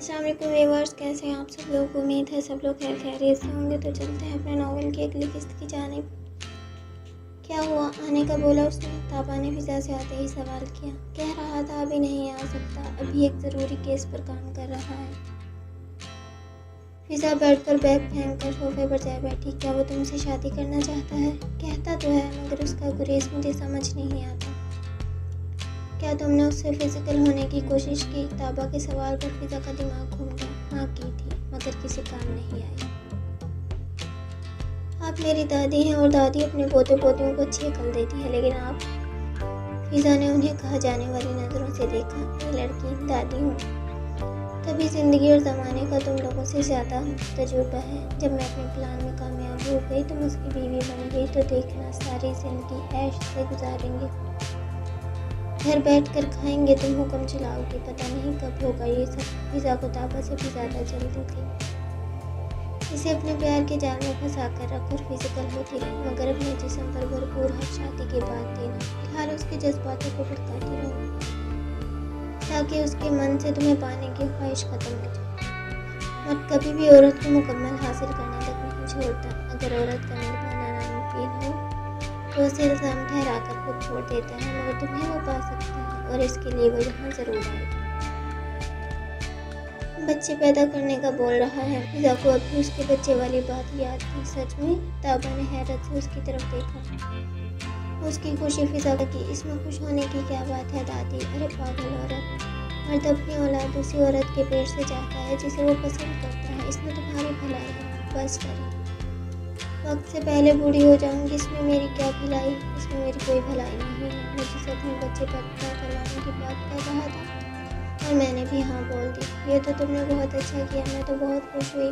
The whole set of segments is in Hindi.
अस्सलाम वालेकुम व्यूअर्स, कैसे हैं आप सब लोग। उम्मीद है सब लोग खैर खैरियत से होंगे। तो चलते हैं अपने नावल की अगली किस्त की जानिब। क्या हुआ, आने का बोला उसने। ताबा ने फिजा से आते ही सवाल किया। कह रहा था अभी नहीं आ सकता, अभी एक ज़रूरी केस पर काम कर रहा है। फिजा बेड पर बैग फेंक कर सोफे पर जा बैठी। क्या वो तुमसे शादी करना चाहता है? कहता तो है, मगर उसका गुरेज मुझे समझ नहीं आता। क्या तुमने उससे फिजिकल होने की कोशिश की? ताबा के सवाल पर फिजा का दिमाग घूम गया। हाँ की थी, मगर किसी काम नहीं आई। आप मेरी दादी हैं और दादी अपने पोते पोतियों को अच्छी अकल देती है, लेकिन आप। फिजा ने उन्हें कहा जाने वाली नज़रों से देखा। मैं लड़की दादी हूँ, तभी ज़िंदगी और ज़माने का तुम लोगों से ज़्यादा तजुर्बा है। जब मैं अपने प्लान में कामयाब हो गई, तुम उसकी बीवी बन गई, तो देखना सारी ज़िंदगी ऐश से गुजारेंगे। घर बैठकर खाएंगे, तुम हुक्म चलाओगे। पता नहीं कब होगा ये सब। फिजा को ताबा से भी ज़्यादा जल्दी थी। इसे अपने प्यार के जाल में फंसा कर रख और फिजिकल होती रही, मगर अपने जिस्म पर भरपूर हर शादी के बाद देना। फिलहाल उसके जज्बातों को भड़काती रहो, ताकि उसके मन से तुम्हें पाने की ख्वाहिश खत्म हो जाए। मत कभी भी औरत को मुकम्मल हासिल करने तक नहीं छोड़ता। अगर औरत का मिल पाना नामुमकिन हो तो उसे इल्ज़ाम ठहरा कर खुद छोड़ देता है, मगर तुम्हें वो पा सकता है, और इसके लिए वो यहाँ ज़रूर आएगा। बच्चे पैदा करने का बोल रहा है। फिजा को अभी उसके बच्चे वाली बात याद थी। सच में? ताबा ने हैरत से उसकी तरफ देखा। उसकी खुशी फिजा की। इसमें खुश होने की क्या बात है दादी? अरे पागल औरत, मर्द अपनी औलाद उसी औरत के पेट से चाहता है जिसे वो पसंद करता है। इसमें तुम्हारी भलाई है। बस करो, वक्त से पहले बूढ़ी हो जाऊंगी। इसमें मेरी क्या भलाई? इसमें मेरी कोई भलाई नहीं है। मैं जिसे अपने बच्चे पैदा करवाने की बात कर रहा था और मैंने भी हाँ बोल दी। ये तो तुमने बहुत अच्छा किया, मैं तो बहुत खुश हुई।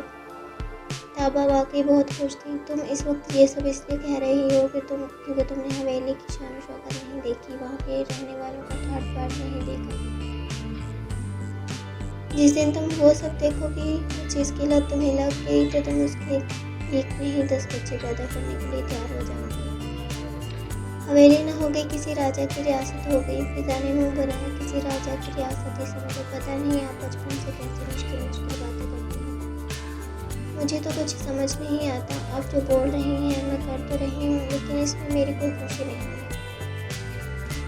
ताबा वाकई बहुत खुश थी। तुम इस वक्त ये सब इसलिए कह रही हो क्योंकि तुमने हवेली की शान शौकत नहीं देखी, वहाँ के रहने वालों का ठाट बाट नहीं देखा। जिस दिन तुम वो सब देखोगी, उस चीज़ की लत तुम्हें लग गई, तो तुम उसके एक नहीं 10 बच्चे पैदा करने के लिए तैयार हो जाओगी। हवेली न हो गई, किसी राजा की रियासत हो गई। फिजा ने मुँह बनाया। किसी राजा की रियासत ही समझो। पता नहीं आप बचपन से कैसे मुश्किल मुश्किल बातें करती हैं। मुझे तो कुछ समझ नहीं आता। आप जो बोल रही हैं मैं कर तो रही हूँ, लेकिन इसमें मेरी कोई खुशी नहीं है।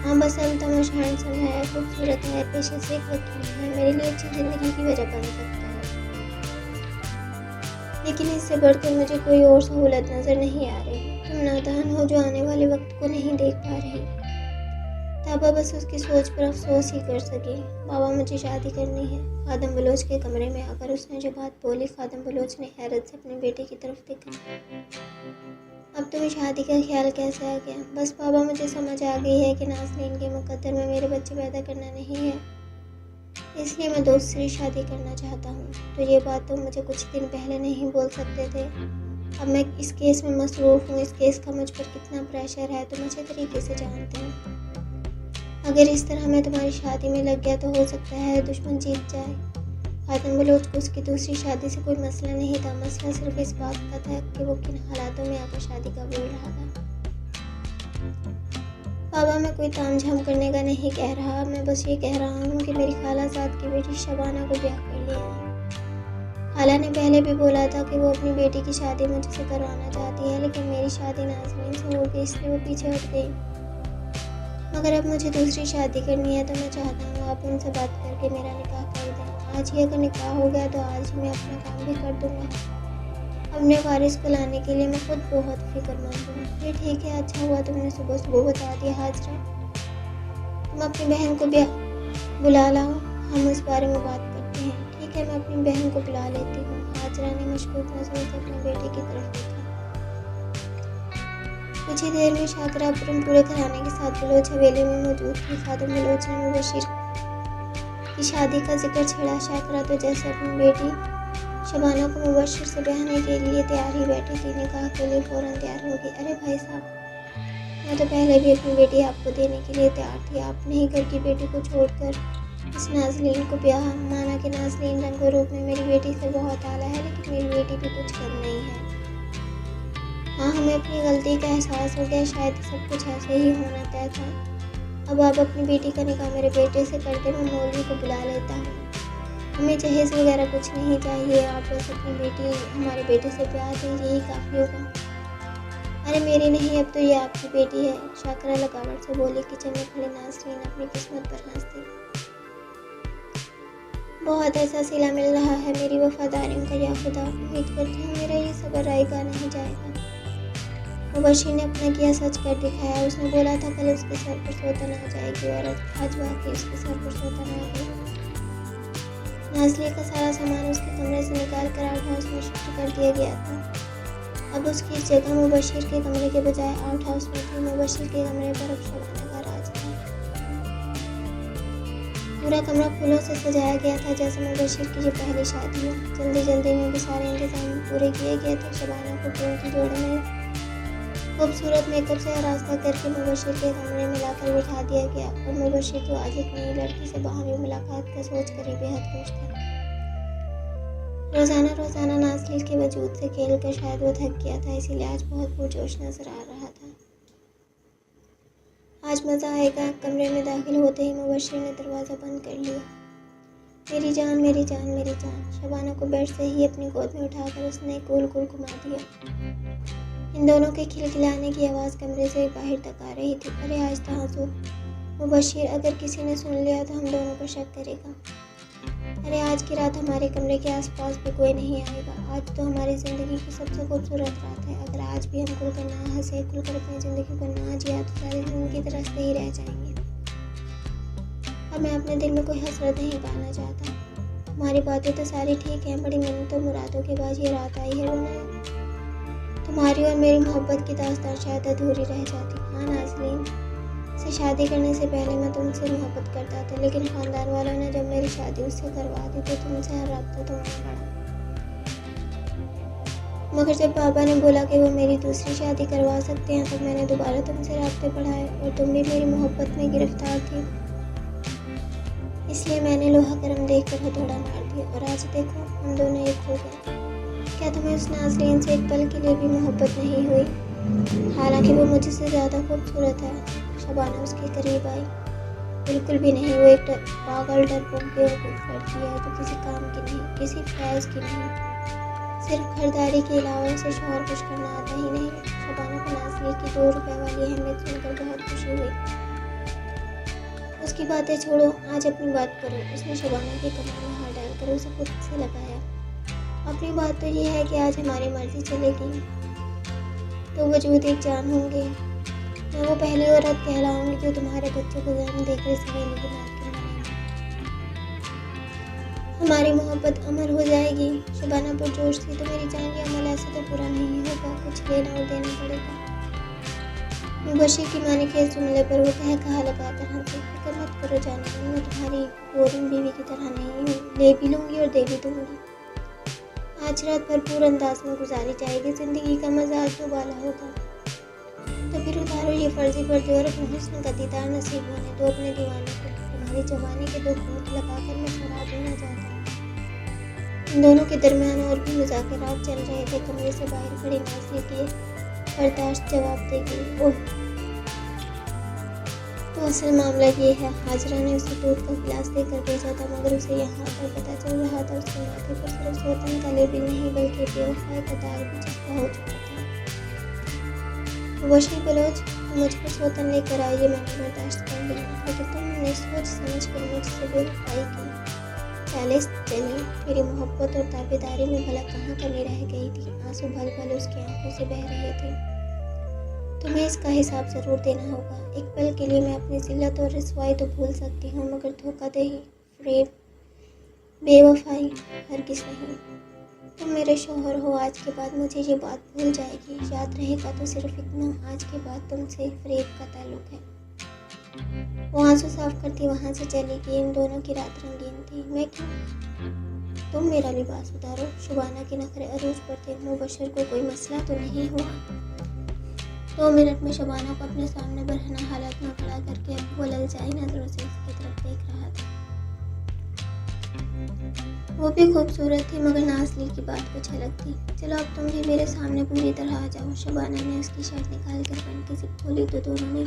हाँ बस हम तमाशा हैंडसम है, खूबसूरत है, पेशे से एक वकील है, मेरे लिए अच्छी ज़िंदगी की वजह बन सकता है, लेकिन इससे बढ़कर मुझे कोई और सहूलत नज़र नहीं आ रही। तुम नादान हो जो आने वाले वक्त को नहीं देख पा रही। ताबा बस उसकी सोच पर अफसोस ही कर सकी। बाबा मुझे शादी करनी है। खादम बलोच के कमरे में आकर उसने जो बात बोली, खादम बलोच ने हैरत से अपने बेटे की तरफ देखा। अब तुम्हें शादी का ख्याल कैसे आ गया? बस बाबा मुझे समझ आ गई है कि नाज़नीन के मुकद्दर में मेरे बच्चे पैदा करना नहीं है, इसलिए मैं दूसरी शादी करना चाहता हूँ। तो ये बात तुम मुझे कुछ दिन पहले नहीं बोल सकते थे। अब मैं इस केस में मसरूफ़ हूँ। इस केस का मुझ पर कितना प्रेशर है तुम अच्छे तरीके से जानते हो। अगर इस तरह मैं तुम्हारी शादी में लग गया तो हो सकता है दुश्मन जीत जाए। खादम बलोच को उसकी दूसरी शादी से कोई मसला नहीं था। मसला सिर्फ इस बात का था कि वो किन हालातों में आकर शादी का बोल रहा था। बाबा मैं कोई तामझाम करने का नहीं कह रहा। मैं बस ये कह रहा हूँ कि मेरी खालाजाद की बेटी शबाना को ब्याह कर लिया है। खाला ने पहले भी बोला था कि वो अपनी बेटी की शादी मुझसे करवाना चाहती है, लेकिन मेरी शादी नाज़नीन से हो गई, इसलिए वो पीछे हट गई। मगर अब मुझे दूसरी शादी करनी है, तो मैं चाहता हूँ आप उनसे बात करके मेरा निकाह कर दें। आज ही अगर निकाह हो गया तो आज ही मैं अपना काम भी कर दूँगा। अपने वारिस को लाने के लिए मैं खुद बहुत फिक्रमंद हूँ। ये ठीक है, अच्छा हुआ तुमने सुबह सुबह बता दिया हाजरा। तुम अपनी बहन को बुला लाओ, हम इस बारे में बात करते हैं। ठीक है, मैं अपनी बहन को बुला लेती हूँ। हाजरा ने मशकूक नज़रों से अपने बेटे की तरफ देखा। कुछ ही देर में शाकरापुरम पूरे घराने के साथ बलोच हवेली में मौजूद थी। खादम बलोच ने मुबशिर की शादी का जिक्र छेड़ा। शाकरा तो जैसे अपनी बेटी शबाना को मुबशिर से ब्याहने के लिए तैयार ही बैठी थी। निकाह के लिए फ़ौरन तैयार हो गई। अरे भाई साहब, मैं तो पहले भी अपनी बेटी आपको देने के लिए तैयार थी। आपने ही घर की बेटी को छोड़कर इस नाज़नीन को ब्याह। माना कि नाज़नीन रंगो रूप में मेरी बेटी से बहुत आला है, लेकिन मेरी बेटी भी कुछ कम नहीं है। हाँ, हमें अपनी गलती का एहसास हो गया। शायद सब कुछ ऐसे ही होना तय था। अब आप अपनी बेटी का निकाह मेरे बेटे से कर दे, मैं मौलवी को बुला लेता हूँ। हमें जहेज वगैरह कुछ नहीं चाहिए, आप बस अपनी बेटी हमारे बेटे से प्यार दें, यही काफ़ी होगा। अरे मेरी नहीं, अब तो ये आपकी बेटी है, शाकरा लगावट से बोली। किचन में खड़े नाज़रीन अपनी किस्मत पर हंसते। बहुत ऐसा सिला मिल रहा है मेरी वफादारियों का, या खुदा, उम्मीद करती हूँ मेरा ये सब्र आएगा नहीं जाएगा। मुबशिर ने अपना किया सच कर दिखाया। उसने बोला था कल उसके सर पर सोतन आ जाएगी और आज वाकई उसके सर पर सोतन आ गई। नाज़ली का सारा सामान उसके कमरे से निकाल कर आउट हाउस में शिफ्ट कर दिया गया था। अब उसकी जगह मुबशिर के कमरे के बजाय आउट हाउस में थी। मुबशिर के कमरे पर अब शबाना का राज था। पूरा कमरा फूलों से सजाया गया था जैसे मुबशिर की ये पहली शादी हो। जल्दी जल्दी में भी सारे इंतजाम पूरे किए गए थे। शबाना को फूल की जोड़े में खूबसूरत मेकअप से आरास्ता करके मुबशिर के कमरे में लाकर बिठा दिया गया और मुबशिर तो आज एक नई लड़की से बाहरी मुलाकात का सोच कर ही बेहद खुश था। रोज़ाना नाज़ली के वजूद से खेल कर शायद वो थक गया था, इसीलिए आज बहुत पुरजोश नजर आ रहा था। आज मज़ा आएगा। कमरे में दाखिल होते ही मुबशिर ने दरवाज़ा बंद कर लिया। मेरी जान मेरी जान मेरी जान। शबाना को बेड से ही अपनी गोद में उठाकर उसने गोल गोल घुमा दिया। इन दोनों के खिलखिलाने की आवाज़ कमरे से बाहर तक आ रही थी। अरे आहिस्ता हंसो मुबशिर, अगर किसी ने सुन लिया तो हम दोनों को शक करेगा। अरे आज की रात हमारे कमरे के आसपास भी कोई नहीं आएगा। आज तो हमारी ज़िंदगी की सबसे खूबसूरत रात है। अगर आज भी हम खुलकर ना हंसे, खुलकर अपनी ज़िंदगी को ना जिया तो सारी ज़िंदगी तरसते ही रह जाएंगे। अब मैं अपने दिल में कोई हसरत नहीं पाना चाहता। हमारी बातें तो सारी ठीक हैं, बड़ी मिन्नतों मुरादों के बाद ये रात आई है रोना। तुम्हारी और मेरी मोहब्बत की दास्तान शायद अधूरी रह जाती। हाँ नाज़लीन, से शादी करने से पहले मैं तुमसे मोहब्बत करता था, लेकिन ख़ानदान वालों ने जब मेरी शादी उससे करवा दी तो तुमसे हर राब्ता तोड़ना पड़ा। मगर जब पापा ने बोला कि वो मेरी दूसरी शादी करवा सकते हैं तब मैंने दोबारा तुमसे राब्ते बढ़ाए और तुम भी मेरी मोहब्बत में गिरफ्तार थी। इसलिए मैंने लोहा करम देख कर हथौड़ा मार दिया और आज देखो हम दोनों एक हो गए। क्या तुम्हें उस नाज़रीन से एक पल के लिए भी मोहब्बत नहीं हुई? हालांकि वो मुझसे ज़्यादा खूबसूरत है। शबाना उसके करीब आई। बिल्कुल भी नहीं, वो एक पागल डरपोक बेवकूफ़ लड़की है तो किसी काम की नहीं, किसी फैज़ की नहीं। सिर्फ खरीदारी के अलावा उसे शौहर खुश करना आता ही नहीं। शबाना को नाज़ली की 2 रुपए वाली अहमियत सुनकर बहुत खुशी हुई। उसकी बातें छोड़ो, आज अपनी बात करो। उसने शबाना के कमर में हाथ डालकर उसे खुद से लगाया। अपनी बात तो ये है कि आज हमारी मर्जी चलेगी तो वजूद एक जान होंगे। मैं वो पहली औरत कहलाऊंगी जो तुम्हारे बच्चों को जन्म देकर सवेली की नाक बनाएगी। हमारी मोहब्बत अमर हो जाएगी। शबाना पुरजोश थी। तो मेरी जान, ये अमल ऐसे तो पूरा नहीं होगा, कुछ लेना और देना पड़ेगा। मुबशिर की माँ ने के इस जुमले पर वो कहा लगाकर हंसी। फिक्र मत करो जाने, मैं तुम्हारी बोरिंग बीवी की तरह नहीं हूँ, ले भी लूँगी और दे भी दूँगी। आज रात भरपूर अंदाज में गुजारी जाएगी। ज़िंदगी का मज़ा आज दोबारा होगा। तो फिर उतारो ये फर्जी पर्दे और अपने हुस्न का दीदार नसीब होने दो अपने दीवाने को। तुम्हारी जवानी के 2 घूंट लगाकर मैं शराब होना चाहता हूँ। इन दोनों के दरमियान और भी मुज़ाकरात चल रहे थे। कमरे से बाहर खड़ी नाज़ली की बर्दाश्त जवाब दे गई। ओह, तो असल मामला ये है, हाजरा ने उसे दूध का गिलास देकर भेजा था, मगर उसे यहाँ पर पता चल रहा था उसके माथे पर सिर्फ सोतन का लेबिल नहीं बल्कि बेवफाई का दाग भी चिपका हो चुका था। मुबशिर बलोच, मुझ पर सोतन लेकर आइए, मैंने बर्दाश्त कर लिया, लेकिन तुमने सोच समझ कर मुझसे बेवफाई की। 40 चली। मेरी मोहब्बत और ताबेदारी में भला कहाँ कमी रह गई थी? आंसू भल भल उसकी आंखों से बह रहे थे। तुम्हें इसका हिसाब ज़रूर देना होगा। एक पल के लिए मैं अपनी जिल्लत और रसवाई तो भूल सकती हूँ, मगर धोखाधड़ी, फ्रेब, बेवफाई हरगिज़ नहीं। तुम मेरे शौहर हो। आज के बाद मुझे ये बात भूल जाएगी। याद रहेगा तो सिर्फ इतना, आज के बाद तुमसे फ्रेब का ताल्लुक है। वो आंसू साफ करती वहाँ से चली गई। इन दोनों की रात रंगीन थी। मैं क्यों? तुम मेरा लिबास उतारो। शबाना के नखरे अरूज पर थे। मुबशिर को कोई मसला तो नहीं हुआ? 2 मिनट में शबाना को अपने सामने बरहना हालत में खड़ा करके अब वो ललचाई नजरों से उसकी तरफ देख रहा था। वो भी खूबसूरत थी, मगर नाज़ली की बात कुछ अलग थी। चलो अब तुम भी मेरे सामने पूरी तरह आ जाओ। शबाना ने उसकी शर्ट निकाल कर पैंट की जिप खोली तो दोनों ने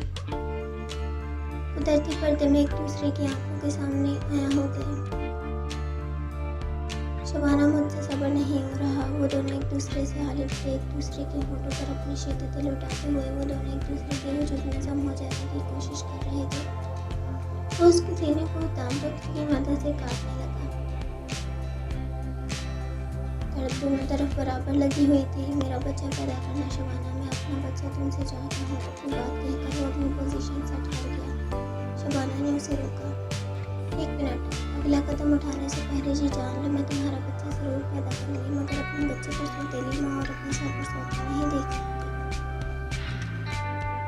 कुदरती पर्दे में एक दूसरे की आंखों के सामने आया हो गए। शबाना, मुझसे सब्र नहीं हो रहा। वो दोनों एक दूसरे से आलिप थे, एक दूसरे के होठों पर अपनी शिद्दतें लुटाते हुए वो दोनों एक दूसरे के वजूद में जम हो जाने की कोशिश कर रहे थे। वो उसके सीने को दांतों की मदद से काटने लगा। दर्द दोनों तरफ बराबर लगी हुई थी। मेरा बच्चा पैदा करना शबाना, मैं अपना बच्चा तुमसे चाहता हूँ। अपनी बात कहकर वो अपनी पोजीशन से हट गया। शबाना ने उसे रोका। एक मिनट, अगला कदम उठाने से पहले जी जान लो, मैं तुम्हारा बच्चा जरूर पैदा करूँगी, मगर अपने बच्चे पर सौतेली माँ और अपने सर पर सोता नहीं देख सकती।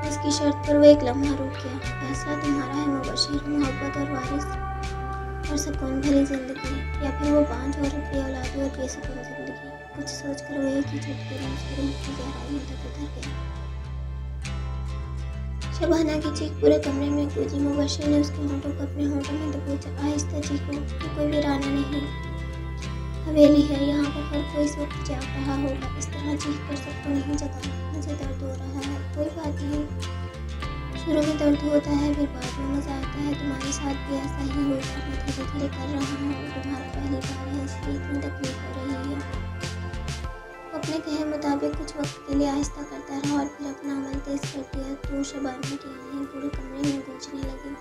इसकी शर्त पर वो एक लम्हा रुक गया। फैसला तुम्हारा है मुबशिर, मोहब्बत और वारिस और सुकून भरी जिंदगी, या फिर वो 5 और बेऔलादी और बेसुकून जिंदगी। कुछ सोचकर वो एक ही झटके में उसकी रूह की गहराइयों तक उतर गया। शबाना की चीख पूरे कमरे में गूंजी। मुबशिर ने उसके होंठों को अपने होंठों में दबोचा। आहिस्ता चीखो, ये कोई वीराना नहीं, हवेली है, यहाँ पर हर कोई इस वक्त जाग रहा होगा। इस तरह चीख कर सबको नहीं जगाना, मुझे दर्द हो रहा है। कोई बात नहीं, शुरू में दर्द होता है, फिर बाद में मजा आता है। तुम्हारे साथ भी ऐसा ही होगा। मैं धीरे धीरे कर रहा हूँ, तुम्हारा पहली बार है इसलिए इतनी तकलीफ हो रही है। अपने कहे मुताबिक कुछ वक्त के लिए आहिस्ता करता रहा और फिर अपना अमल तेज कर दिया। तो शबाना की आँखें पूरे कमरे में गूंजने लगी।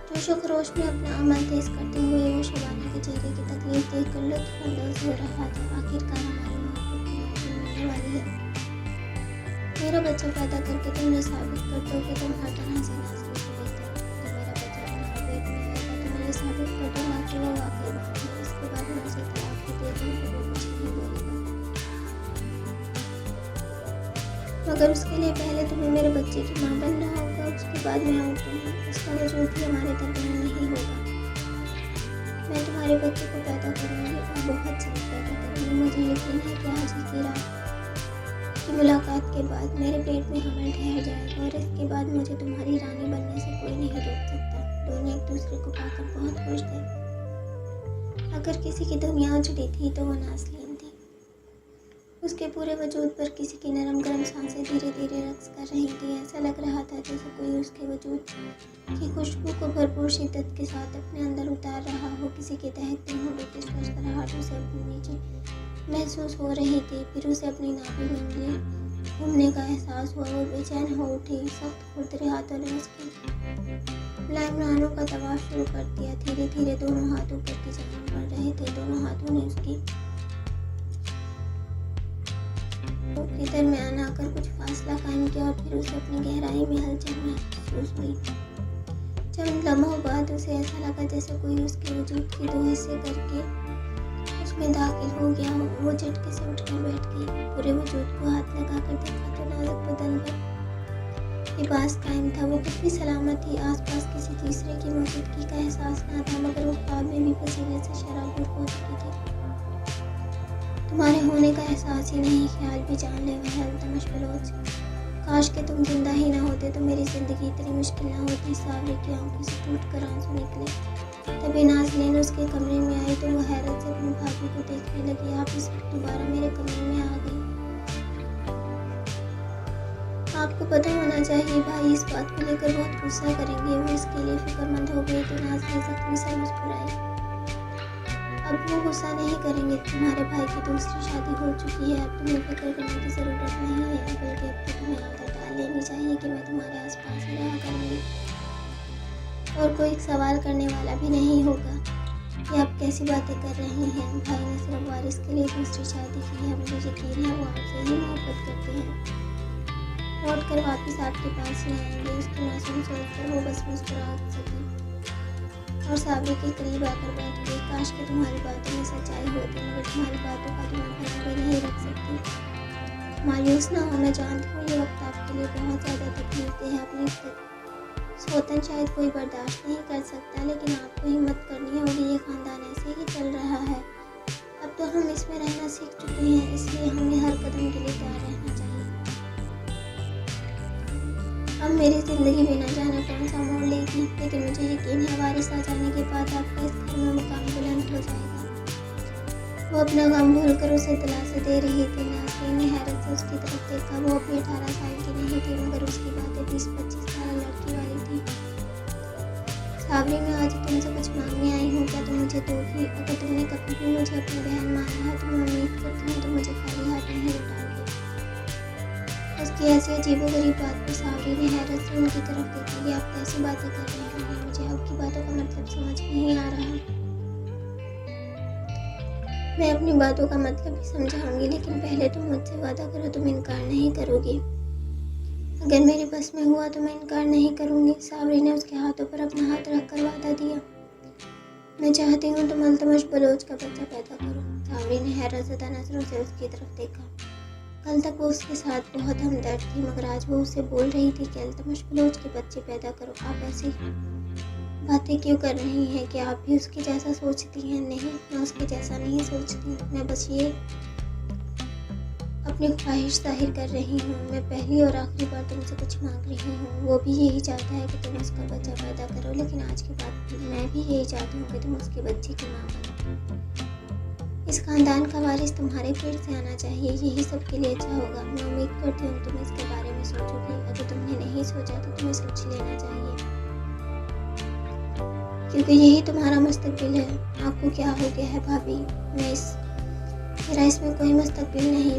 जोशो खरोश में अपना अमल तेज करते हुए वो शबाना के चेहरे की तकलीफ देखकर लुत्फानंदोज हो रहा था। आखिरकार हमारी मोहब्बत की मंजिल मिलने वाली है। मेरा बच्चा पैदा करके तुमने साबित कर दो कि तुम हर तरह से नाज़ बेहतर। जब मेरा बच्चा तुम्हारे पेट में आएगा तो मैं ये साबित कर दूँगा कि वो वाकई बात है। इसके बाद मैं उसे तलाक भी दे दूँगी, वो कुछ नहीं बोलेगा। मगर उसके लिए पहले तुम्हें मेरे बच्चे की माँ बनना होगा। उसके बाद मैं आऊँगी, उसका वजूद भी हमारे दरमियान नहीं होगा। मैं तुम्हारे बच्चे को पैदा करूँगी और बहुत जल्द पैदा करूँगी। मुझे यकीन है कि आज ही की रात की मुलाकात के बाद मेरे पेट में हमल ठहर जाएगा और इसके बाद मुझे तुम्हारी रानी बनने से कोई नहीं रोक सकता। दोनों एक दूसरे को पाकर बहुत खुश थे। अगर किसी की दुनिया उजड़ी थी तो वो नाज़लीन थी। उसके पूरे वजूद पर किसी की नरम गरम सांसें धीरे धीरे रक्स कर रही थी। ऐसा लग रहा था जैसे कोई उसके वजूद की खुशबू को भरपूर शिद्दत के साथ अपने अंदर उतार रहा हो। किसी के दहकते होंठों की सरसराहट से अपने नीचे महसूस हो रही थी। फिर उसे अपनी नाभि में उंगलियां घूमने का एहसास हुआ। वो बेचैन हो उठी। सख्त खुरदरे हाथों ने उसके मुलायम रानों का तवाफ शुरू कर दिया। धीरे धीरे दोनों हाथ ऊपर की जानिब बढ़ रहे थे। दोनों हाथों ने उसकी के दरमियान आकर कुछ फासला कायम किया और फिर उसे अपनी गहराई में हलचल महसूस हुई। चंद लम्हों बाद उसे ऐसा लगा जैसे कोई उसके वजूद के 2 हिस्से करके उसमें दाखिल हो गया हो। वो झटके से उठकर बैठ गई। पूरे वजूद को हाथ लगाकर देखा तो नाजुक बदन पर लिबास कायम था। वो कुछ भी सलामत थी। आसपास किसी तीसरे की मौजूदगी का एहसास न था, मगर वो ख्वाब में भी पसीने से शराबूर हो चुकी थी। तुम्हारे होने का एहसास ही नहीं, ख्याल भी जान ले वह अल्तमश बलोच। काश के तुम जिंदा ही ना होते तो मेरी ज़िंदगी इतनी मुश्किल ना होती। सावरी की आंखों से टूट कर आंसू निकले। तभी नाज़लीन उसके कमरे में आई तो वो हैरत से अपनी भाभी को देखने लगी। आप इस वक्त दोबारा मेरे कमरे में आ गई। आपको पता होना चाहिए भाई इस बात को लेकर बहुत गुस्सा करेंगे। वो इसके लिए फिक्रमंद हो गई तो नाज़लीन जख्मी सा मुस्कुराई। अब वो गुस्सा नहीं करेंगे। तुम्हारे भाई की दूसरी शादी हो चुकी है। अब तुम्हें फिक्र करने की ज़रूरत नहीं है, बल्कि अब तो तुम्हें आदत डाल लेनी चाहिए कि मैं तुम्हारे आसपास ही रहा करूँगी और कोई सवाल करने वाला भी नहीं होगा। ये आप कैसी बातें कर रही हैं? भाई ने सिर्फ वारिस के लिए दूसरी शादी की है। मुझे यकीन है वो आपसे ही मोहब्बत करते हैं। लौट कर वापस आपके पास ही आएंगे। उसकी मासूम सोचकर वो बस मुस्कुरा सकी और सावरी के करीब आकर बैठ गई। काश कि तुम्हारी बातों में सच्चाई होती, मगर तुम्हारी बातों का तुम भरोसा भी नहीं रख सकती। मायूस ना हो, मैं जानती हूँ ये वक्त आपके लिए बहुत ज़्यादा तकलीफदेह है। अपनी सोतन शायद कोई बर्दाश्त नहीं कर सकता, लेकिन आपको हिम्मत करनी होगी। ये ख़ानदान ऐसे ही चल रहा है। अब तो हम इसमें रहना सीख चुके हैं, इसलिए हमें हर कदम के लिए तैयार रहना चाहिए। अब मेरी ज़िंदगी भी न जाने कौन सा मोड़ लेगी, लेकिन मुझे यकीन है वारिस आ जाने के बाद आपका इस घर में मुकाम बुलंद हो जाएगा। वो अपना गम भूल कर उसे दिलासे दे रही थी। नाज़लीन ने हैरत से उसकी तरफ देखा। वो अभी 18 साल की नहीं थी, मगर उसकी बातें 20-25 साल लड़की वाली थी। सावरी, मैं आज तुमसे कुछ मांगने आई हूँ, क्या तुम मुझे दोगी? अगर तुमने कभी भी मुझे अपनी बहन माना है तो मैं उम्मीद करती हूँ तुम मुझे खाली हाथ नहीं लौटाओगे। उसकी ऐसी अजीबोगरीब बात पर सावरी ने हैरत से उनकी तरफ देखा। ये आप कैसी बातें कर रहे हैं? मुझे आपकी बातों का मतलब समझ नहीं आ रहा। मैं अपनी बातों का मतलब भी समझाऊंगी, लेकिन पहले तुम मुझसे वादा करो तुम इनकार नहीं करोगी। अगर मेरे बस में हुआ तो मैं इनकार नहीं करूंगी। सावरी ने उसके हाथों पर अपना हाथ रखकर वादा दिया। मैं चाहती हूँ तुम अल्तमश बलोच का बच्चा पैदा करो। सावरी ने हैरतज़दा नजरों से उसकी तरफ देखा। कल तक वो उसके साथ बहुत हमदर्द थी, मगर आज वो उससे बोल रही थी कि अल्तमश बलोच के बच्चे पैदा करो। आप ऐसी बातें क्यों कर रही हैं? कि आप भी उसके जैसा सोचती हैं? नहीं, मैं उसके जैसा नहीं सोचती। मैं बस ये अपनी ख्वाहिश जाहिर कर रही हूँ। मैं पहली और आखिरी बार तुमसे कुछ मांग रही हूँ। वो भी यही चाहता है कि तुम उसका बच्चा पैदा करो, लेकिन आज के बाद मैं भी यही चाहती हूँ कि तुम उसके बच्चे की माँ बनो। इस खानदान का वारिस तुम्हारे पेट से आना चाहिए, यही सबके लिए अच्छा होगा। मैं उम्मीद करती हूँ तुम इसके बारे में सोचोगी। अगर तुमने नहीं सोचा तो तुम्हें सोच लेना चाहिए, क्योंकि यही तुम्हारा मुस्तकबिल है। आपको क्या हो गया है भाभी? मेरा इसमें कोई मुस्तकबिल नहीं।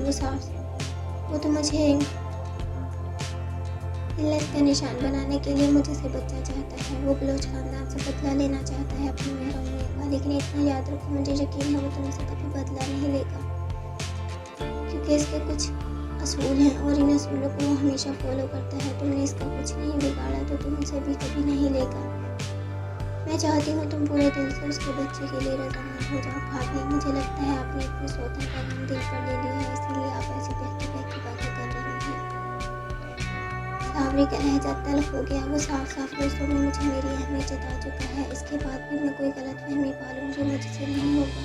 वो तो मुझे इल्लत का निशान बनाने के लिए मुझे से बच्चा चाहता है। वो बलोच खानदान से बदला लेना चाहता है अपनी मेहरबानी का, लेकिन इतना याद रखो, मुझे यकीन है वो तुमसे कभी बदला नहीं लेगा, क्योंकि इसके कुछ असूल हैं और इन असूलों को वो हमेशा फॉलो करता है। तुमने इसका कुछ नहीं बिगाड़ा तो तुम उसे भी कभी नहीं लेगा। मैं चाहती हूँ तुम पूरे दिल से उसके बच्चे के लिए रजामंद हो जाओ। भाभी, मुझे लगता है आपने अपने सौतन का गम दिल पर ले लिया है, इसीलिए आप ऐसी बहकी बातें कर रही हैं। सावरी का लहजा तल्ख हो गया। वो साफ साफ लफ्ज़ों में मुझे मेरी अहमियत जता चुका है। इसके बाद भी मैं कोई गलतफहमी पालूं जो मुझसे नहीं होगा।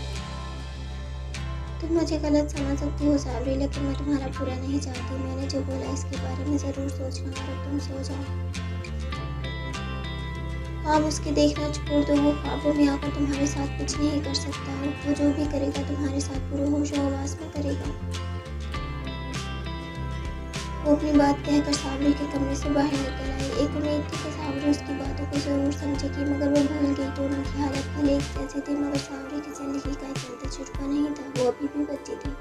तुम मुझे गलत समझ सकती हो सावरी, लेकिन मैं तुम्हारा बुरा नहीं चाहती। मैंने जो बोला इसके बारे में ज़रूर सोचना, और तुम सो जाओ। ख्वाब उसके देखना छोड़ दो। वो ख्वाबों में आकर तुम्हारे साथ कुछ नहीं कर सकता। वो जो भी करेगा तुम्हारे साथ पूरे होश और आवाज़ में करेगा। वो अपनी बात कहकर सावरी के कमरे से बाहर निकल आई। एक उम्मीद थी कि सावरी उसकी बातों को ज़रूर समझेगी, मगर वो भूल गई। दोनों की हालत भले एक जैसी थी, मगर सावरी की ज़िंदगी का इतना तजुर्बा नहीं था। वो अभी भी बच्ची थी।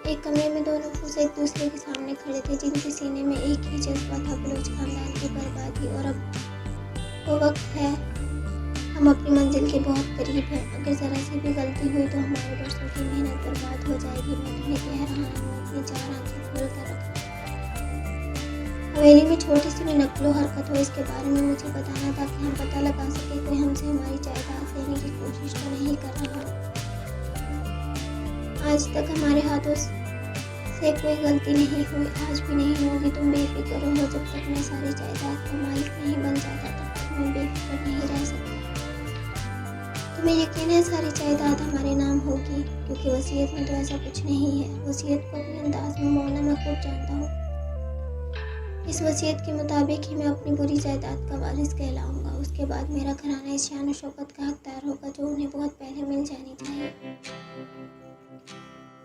एक कमरे में दोनों फूस एक दूसरे के सामने खड़े थे, जिनके सीने में एक ही जज्बा था, बलोच खानदान की बर्बादी। और अब वो वक्त है, हम अपनी मंजिल के बहुत करीब हैं। अगर ज़रा सी भी गलती हुई तो हमारे बरसों की मेहनत बर्बाद हो जाएगी। मैं तुम्हें कह रहा हूँ, अपनी 4 आंखें खोल कर रखना। हवेली में छोटी सी भी नकलो हरकत हो, इसके बारे में मुझे बताना, ताकि हम पता लगा सके कोई हमसे हमारी जायदाद लेने की कोशिश तो नहीं कर रहा। आज तक हमारे हाथों से कोई गलती नहीं हुई, आज भी नहीं होगी। तुम बेफिक्र हो। जब तक मैं सारी जायदाद का मालिक नहीं बन जाता तब तक मैं बेफिक्र नहीं रह सकती। तुम्हें यकीन है सारी जायदाद हमारे नाम होगी? क्योंकि वसीयत में तो ऐसा कुछ नहीं है। वसीयत को अपने अंदाज में मोड़ना मैं खूब जानता हूँ। इस वसीयत के मुताबिक ही मैं अपनी पूरी जायदाद का वारिस कहलाऊंगा। उसके बाद मेरा घराना इस शान और शौकत का हकदार होगा जो उन्हें बहुत पहले मिल जानी चाहिए।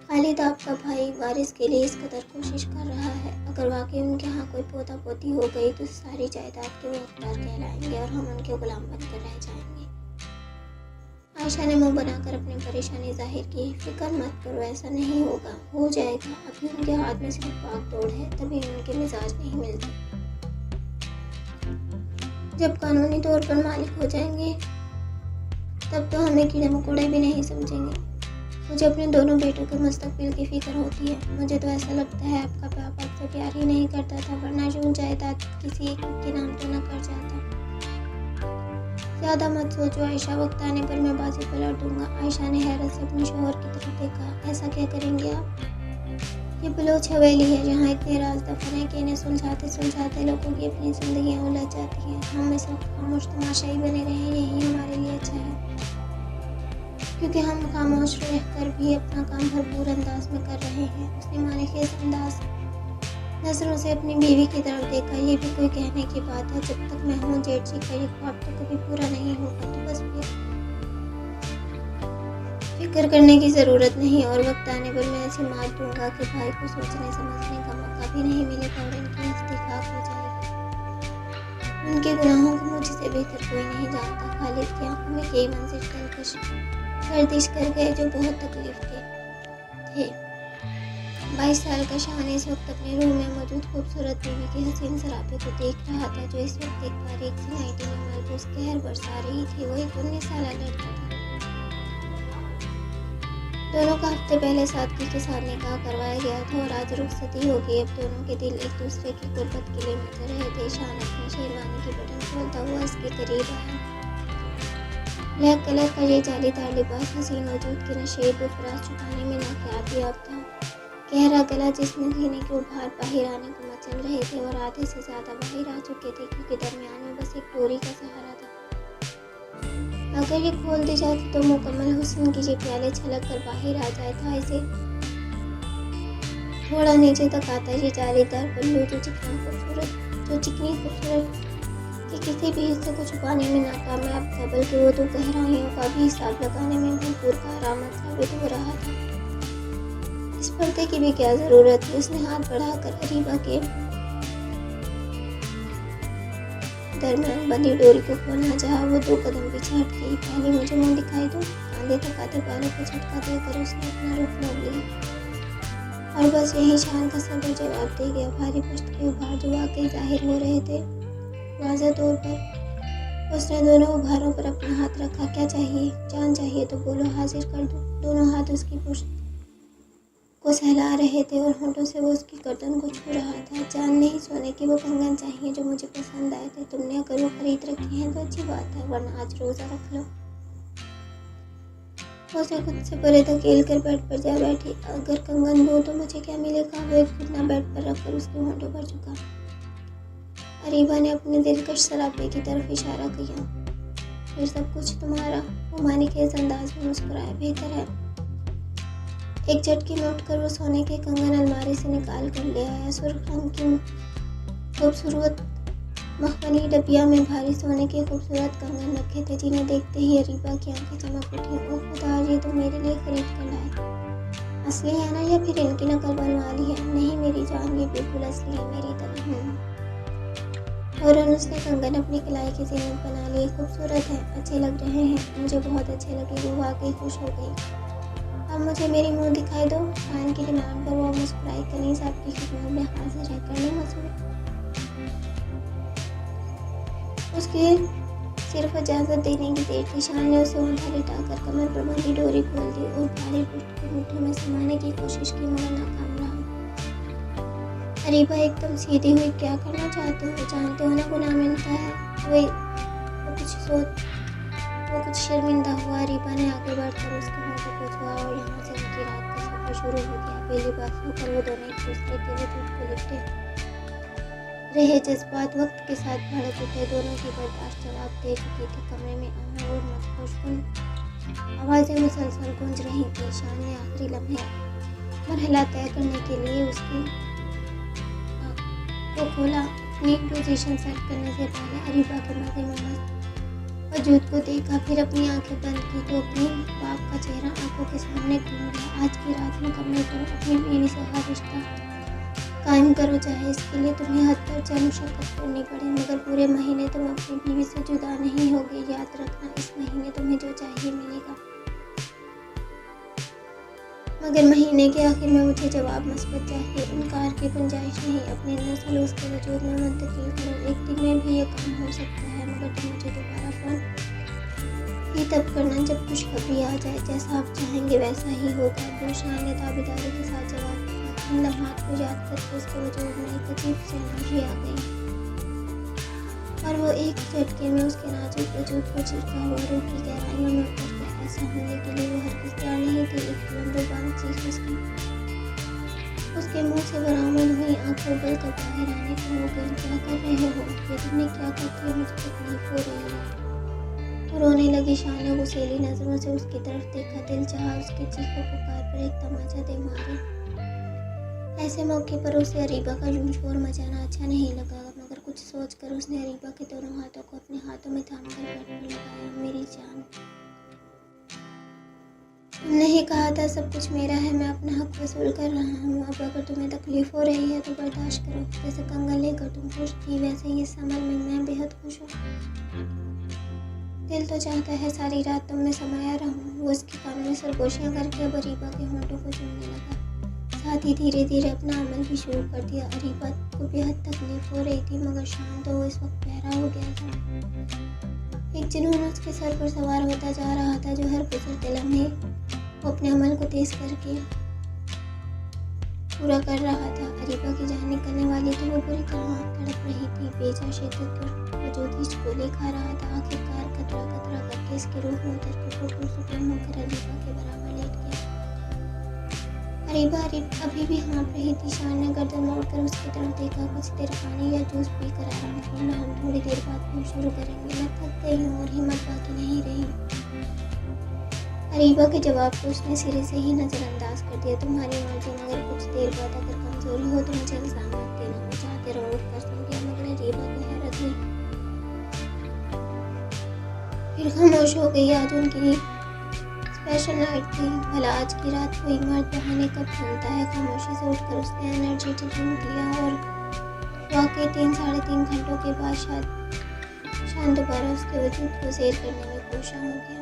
खालिद आपका भाई वारिस के लिए इस कदर कोशिश कर रहा है। अगर वाकई उनके यहाँ कोई पोता पोती हो गई तो सारी जायदाद के वो हकदार कहलाएंगे और हम उनके गुलाम बनकर रह जाएंगे। आयशा ने मुंह बनाकर अपनी परेशानी जाहिर की। फिक्र मत करो, ऐसा नहीं होगा, हो जाएगा। अभी उनके हाथ में सिर्फ भाग दौड़ है, तभी उनके मिजाज नहीं मिलते। जब कानूनी तौर पर मालिक हो जाएंगे तब तो हमें कीड़े मकोड़े भी नहीं समझेंगे। मुझे अपने दोनों बेटों के मुस्तकबिल की फिक्र होती है। मुझे तो ऐसा लगता है आपका पापा आपसे प्यार ही नहीं करता था, वरना यूं जायदाद किसी एक के नाम तो न कर जाता। ज़्यादा मत सोचो आयशा, वक्त आने पर मैं बाजी पलट दूंगा। आयशा ने हैरत से अपने शौहर की तरफ देखा। ऐसा क्या करेंगे आप? ये बलोच हवेली है जहाँ इतने राज दफन है कि इन्हें सुलझाते सुलझाते लोगों की अपनी जिंदगियाँ उलझ जाती हैं। हम इस वक्त खामोश तमाशाई बने रहें, यही हमारे लिए अच्छा है, क्योंकि हम खामोश रहकर भी अपना काम भरपूर अंदाज में कर रहे हैं। उसने मानेखेज़ अंदाज नजरों से अपनी बीवी की तरफ देखा। ये भी कोई कहने की बात है? जब तक मैं हूँ जेठ जी का ये ख्वाब तो कभी पूरा नहीं होगा, तो बस फिक्र करने की ज़रूरत नहीं। और वक्त आने पर मैं ऐसी मार दूंगा कि भाई को सोचने समझने का मौका भी नहीं मिलेगा और इनकी हस्ती खाक हो जाएगी। उनके गुनाहों को मुझसे बेहतर कोई नहीं जानता। खालिद की आंखों में कई मंजर दिलकश गर्दिश कर गए जो बहुत तकलीफ थे। 22 साल का शान इस वक्त अपने रूम में मौजूद खूबसूरत बीवी के हसीन सरापे को देख रहा था, जो इस वक्त एक बारीक सी नाइटी में मलबूस कहर बरसा रही थी। वो एक 19 साल लड़की थी। दोनों का हफ्ते पहले सादगी के साथ निकाह करवाया गया था और आज रुखसती हो गई। अब दोनों के दिल एक दूसरे की गुर्बत के लिए मच रहे थे। शान अपनी शेरवानी की बटन खोलता हुआ उसके करीब आया। ब्लैक कलर का ये जालीदार लिबास हसीन वजूद के नशेब फराज छुपाने में नाकामयाब था। गहरा गला जिसमें सीने के उभार बाहर आने को मचल रहे थे और आधे से ज़्यादा बाहर आ चुके थे, क्योंकि दरमियान में बस एक डोरी का सहारा था। अगर ये खोल दी जाती तो मुकम्मल हुस्न की ये प्याले छलक कर बाहर आ जाता। इसे थोड़ा नीचे तक आता ये जालीदार पल्लू जो चिकनी खूबसूरत कि किसी भी हिस्से को छुपाने में नाकामयाब था, बल्कि वो तो गहराइयों का भी हिसाब लगाने में भरपूर कारआमद साबित हो रहा था। इस पर्दे की भी क्या ज़रूरत थी। उसने हाथ बढ़ाकर अरीबा के दरमियान बंधी डोरी को खोलना चाहा। वो 2 कदम पीछे हट गई। पहले मुझे मुंह दिखाई दो। कांधे थकाते पैरों को झटका देकर उसने अपना रुख मोड़ लिया और बस यही शान का सब्र जवाब दे गया। भारी पुश्त के उभार जो वाकई जाहिर हो रहे थे वाज़ेह तौर पर। उसने दोनों उभारों पर अपना हाथ रखा। क्या चाहिए? जान चाहिए तो बोलो, हाजिर कर दो। दोनों हाथ उसकी पुश्त को सहला रहे थे और होंठों से वो उसकी गर्दन को छू रहा था। जान नहीं, सोने के वो कंगन चाहिए जो मुझे पसंद आए थे। तुमने अगर वो खरीद रखे हैं तो अच्छी बात है, वरना आज रोज़ा रख लो। उसे खुद से परे धकेल कर बेड पर जा बैठी। अगर कंगन दो तो मुझे क्या मिलेगा? वो एक घुटना बेड पर रखकर उसके होंठों पर झुका। अरीबा ने अपने दिलकश सरापे की तरफ इशारा किया। फिर सब कुछ तुम्हारा। वो मानिखेज अंदाज में मुस्कुराया। बेहतर है। एक झटके में उठकर वो सोने के कंगन अलमारी से निकाल कर ले आया। सुर्ख रंग की खूबसूरत मखमली डबिया में भारी सोने के खूबसूरत कंगन रखे थे, जिन्हें देखते ही अरीबा की आंखें चमक उठी। ओह खुदा, ये तो मेरे लिए खरीद कर लाए। असली है ना या फिर इनकी नकल बनवा ली है? नहीं मेरी जान, ये बिल्कुल असली है, मेरी तरह हूँ। और उसने कंगन अपनी कलाई की ज़ीनत बना ली। खूबसूरत है, अच्छे लग रहे हैं, मुझे बहुत अच्छे लगे। वो वाकई खुश हो गई। अब मुझे मेरी मुंह दिखाई दो। शान की डिमांड पर वो मुस्कुराई। कनीज़ आपकी खिदमत में हाजिर है, कर लें मसूद। उसके सिर्फ इजाज़त देने की देर थी। शान ने उसे औंधा लिटाकर कमर पर बंधी डोरी खोल दी और भारी पुश्त को मुट्ठी में समाने की कोशिश की, मगर नाकाम रहा। अरीबा एकदम सीधी हुई। क्या करना चाहते हो? जानते हो ना गुनाह मिलता है। वो कुछ शर्मिंदा हुआ। अरीबा ने आगे बढ़कर उसके होंठों को छुआ और यहाँ से उनकी रात का सफर शुरू हो गया। पहली बात होकर वो दोनों एक दूसरे के वजूद को लिपटे रहे। जज्बात वक्त के साथ भड़क उठे। दोनों की बर्दाश्त जवाब दे चुकी थी। कमरे में आहट और मदहोशकुन आवाज़ें मुसलसल गूंज रही थी। शान ने आखिरी लम्हे मरहला तय करने के लिए उसकी को खोला। अपनी पोजीशन सेट करने से पहले अरीबा के मजे में वजूद को देखा, फिर अपनी आंखें बंद की तो अपने बाप का चेहरा आंखों के सामने घूम गया। आज की रात मुकम्मल करो, अपनी बीवी से हर रिश्ता कायम करो, चाहे इसके लिए तुम्हें हद तक चाहे मुशक्कत करनी पड़े, मगर पूरे महीने तुम अपनी बीवी से जुदा नहीं होगे। याद रखना, इस महीने तुम्हें जो चाहिए मिलेगा, मगर महीने के आखिर में मुझे जवाब मस्बत चाहिए, इनकार की गुंजाइश नहीं। अपने नस्ल उसके वजूद में मुंतकिल करो। एक दिन में भी ये काम हो सकता है, मगर तुम मुझे दोबारा फ़ोन ही तब करना जब खुशखबरी आ जाए। जैसा आप चाहेंगे वैसा ही होगा। गुलशान ने ताबेदारी के साथ जवाब दिया। इन लम्हात को याद करके उसके वजूद में एक अजीब सी एनर्जी आ गई और वो एक झटके में उसके नाजुक वजूद को चीरता हुआ रूह की गहराइयों में उतर गया। ऐसा होने के लिए वो हरगिज़ तैयार नहीं थी। एक बुलंदोबान चीख उसके मुंह से बरामद हुई। आंखों बल कर बाहर आने को हो गई। क्या कर रहे हो? ये तुमने क्या करती है? मुझे तकलीफ हो रही है। वो रोने लगी। शान ने गुस्सैली नजरों से उसकी तरफ देखा। दिल चाहा उसके चीखों पुकार पर एक तमाचा दे मारे। ऐसे मौके पर उसे अरीबा का शोर मचाना अच्छा नहीं लगा, मगर कुछ सोचकर उसने अरीबा के दोनों हाथों को अपने हाथों में थाम कर पेट पर लगाया। मेरी जान, तुमने ही कहा था सब कुछ मेरा है, मैं अपना हक वसूल कर रहा हूँ। अब अगर तुम्हें तकलीफ हो रही है तो बर्दाश्त करो। जैसे कंगन लेकर तुम खुश थी वैसे ही इस समर में मैं बेहद खुश हूँ। दिल तो चाहता है सारी रात तुम में समाया रहूँ। वो उसके कान में सरगोशियाँ करके अब अरीबा के होंठों को चूमने लगा। साथ ही धीरे धीरे अपना अमल भी शुरू कर दिया। अरीबा को बेहद तकलीफ हो रही थी मगर शाम तो वो इस वक्त बहरा हो गया था। एक जुनून उसके सर पर सवार होता जा रहा था जो हर गुजरते लम्हे वो अपने अमल को तेज करके पूरा कर रहा था। अरीबा की जान निकलने वाली थी, वो पूरी तरह तड़प रही थी। बेजा शिद्दत पर वजूद ही गोली खा रहा था। आखिरकार कतरा कतरा करके इसके रूह में उतर के टुकड़ों टुकड़ों होकर अरीबा के बराबर लेट गया। अरीबा अभी भी हाँप रही थी। शान ने गर्दन मोड़कर उसकी तरफ देखा। कुछ देर पानी या जूस पीकर आराम करना, हम थोड़ी देर बाद फिर शुरू करेंगे। मैं थक गई हूँ और हिम्मत बाकी नहीं रही। अरीबा के जवाब को उसने सिरे से ही नज़रअंदाज कर दिया। तुम्हारी मर्जी, मगर कुछ देर बाद अगर कमजोरी हो तो मुझे इल्ज़ाम मत देना। मैं चाहते रहो उठ कर सो गया, मगर अरीबा को हैरत हुई। फिर खामोश हो गई। आज उनकी स्पेशल नाइट थी। भला आज की रात कोई मर्द बहाने कब भूलता है। खामोशी से उठकर उसने एनर्जी ड्रिंक लिया और वाकई 3-3.5 घंटों के बाद शान दोबारा उसके वजूद को ज़ेर करने में कोशा हो गया।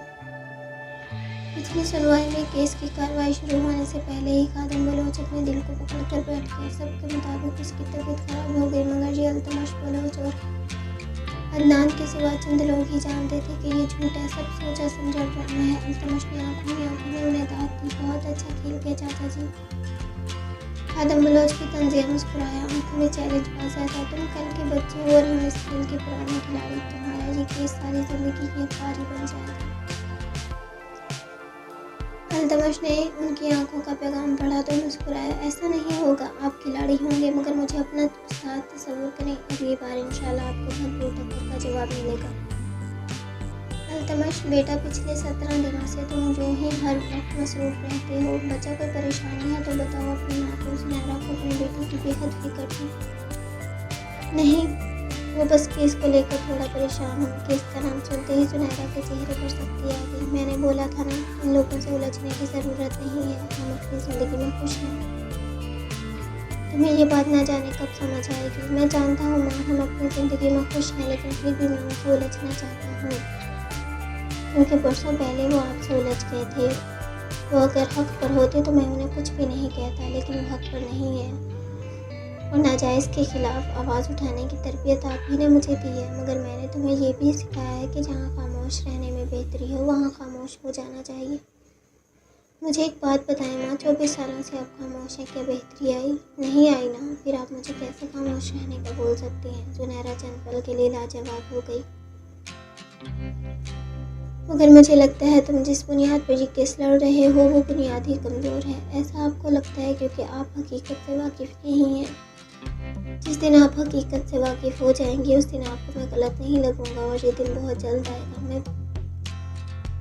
पिछली सुनवाई में केस की कार्रवाई शुरू होने से पहले ही खादिम बलोच अपने दिल को पकड़कर बैठ गया। सबके मुताबिक उसकी तबीयत खराब हो गई, मगर ये अल्तमश बलोच और अदनान के सिवा चंद लोग ही जानते थे कि ये झूठ है। सब सोचा समझा ड्रामा है। अल्तमश ने आंखों में उन्हें दाद दी। बहुत अच्छा खेल किया चाचा जी। खादिम बलोच की तंजिया मुस्कुराया, आंखों में चैलेंज बाजा था। तुम कल के बच्चे हो और हम इस खेल के पुराने खिलाड़ी। तुम्हारा ये केस सारी जिंदगी की अखबारी बन जाएगा। अल्तमश ने उनकी आंखों का पैगाम पढ़ा तो मुस्कुराया। ऐसा नहीं होगा, आप खिलाड़ी होंगे, मगर मुझे अपना साथ तस्वुर करें। अगली बार इंशाल्लाह आपको भरपूर टक्कर का जवाब मिलेगा। अल्तमश बेटा, पिछले 17 दिनों से तुम जो ही हर वक्त मसरूफ रहते हो। बच्चा कोई परेशानी है तो बताओ। अपनी माँ को सुनहरा को अपने बेटे की बेहद फिक्र थी। नहीं, वो बस केस को लेकर थोड़ा परेशान हूँ। केस का नाम सुनते ही सुनहरा के चेहरे पर सख्ती आ गई। मैंने बोला था ना, इन लोगों से उलझने की ज़रूरत नहीं है। हम अपनी ज़िंदगी में खुश हैं। तुम्हें ये बात ना जाने कब समझ आएगी। मैं जानता हूँ माँ, हम अपनी ज़िंदगी में खुश हैं, लेकिन फिर भी मैं उनसे उलझना चाहता हूँ क्योंकि परसों पहले वो आपसे उलझ गए थे। वो अगर हक पर होते तो मैं उन्हें कुछ भी नहीं कहता, लेकिन वो हक पर नहीं है और नाजायज़ के ख़िलाफ़ आवाज़ उठाने की तरबियत आप ही ने मुझे दी है। मगर मैंने तुम्हें ये भी सिखाया है कि जहाँ खामोश रहने में बेहतरी हो वहाँ खामोश हो जाना चाहिए। मुझे एक बात बताएं माँ, 24 सालों से आप खामोश हैं, क्या बेहतरी आई? नहीं आई ना, फिर आप मुझे कैसे खामोश रहने का बोल सकती हैं? सुनहरा चंद पल के लिए लाजवाब हो गई। मगर मुझे लगता है तुम जिस बुनियाद पर ये केस लड़ रहे हो वो बुनियाद ही कमज़ोर है। ऐसा आपको लगता है क्योंकि आप हकीकत से वाकिफ़ नहीं हैं। जिस दिन आप हकीकत से वाकिफ़ हो जाएंगे उस दिन आपको मैं गलत नहीं लगूंगा और ये दिन बहुत जल्द आएगा।